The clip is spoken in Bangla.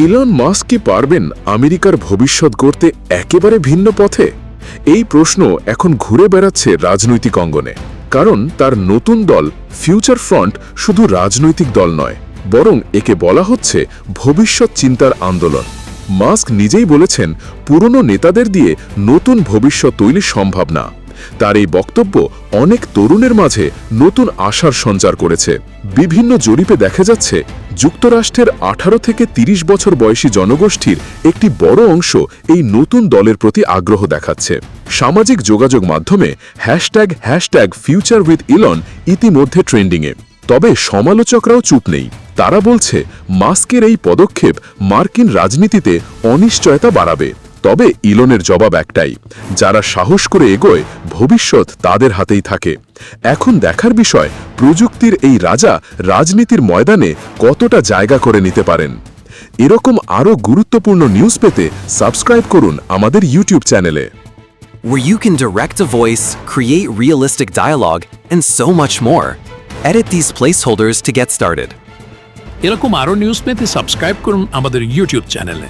ইলন মাস্ক কি পারবেন আমেরিকার ভবিষ্যৎ গড়তে একেবারে ভিন্ন পথে? এই প্রশ্ন এখন ঘুরে বেড়াচ্ছে রাজনৈতিক অঙ্গনে। কারণ তার নতুন দল ফিউচার ফ্রন্ট শুধু রাজনৈতিক দল নয়, বরং একে বলা হচ্ছে ভবিষ্যৎ চিন্তার আন্দোলন। মাস্ক নিজেই বলেছেন, পুরনো নেতাদের দিয়ে নতুন ভবিষ্যৎ তৈরি সম্ভব না। তার এই বক্তব্য অনেক তরুণের মাঝে নতুন আশার সঞ্চার করেছে। বিভিন্ন জরিপে দেখা যাচ্ছে, যুক্তরাষ্ট্রের 18 থেকে 30 বছর বয়সী জনগোষ্ঠীর একটি বড় অংশ এই নতুন দলের প্রতি আগ্রহ দেখাচ্ছে। সামাজিক যোগাযোগ মাধ্যমে হ্যাশট্যাগ ফিউচার উইথ ইলন ইতিমধ্যে ট্রেন্ডিংয়ে। তবে সমালোচকরাও চুপ নেই। তারা বলছে, মাস্কের এই পদক্ষেপ মার্কিন রাজনীতিতে অনিশ্চয়তা বাড়াবে। তবে ইলনের জবাব একটাই, যারা সাহস করে এগোয় ভবিষ্যৎ তাদের হাতেই থাকে। এখন দেখার বিষয়, প্রযুক্তির এই রাজা রাজনীতির ময়দানে কতটা জায়গা করে নিতে পারেন। এরকম আরও গুরুত্বপূর্ণ নিউজ পেতে সাবস্ক্রাইব করুন আমাদের ইউটিউব চ্যানেলে। Where you can direct a voice, create realistic dialogue, and so much more. Edit these placeholders to get started. এরকম আরও নিউজ পেতে সাবস্ক্রাইব করুন আমাদের ইউটিউব চ্যানেলে।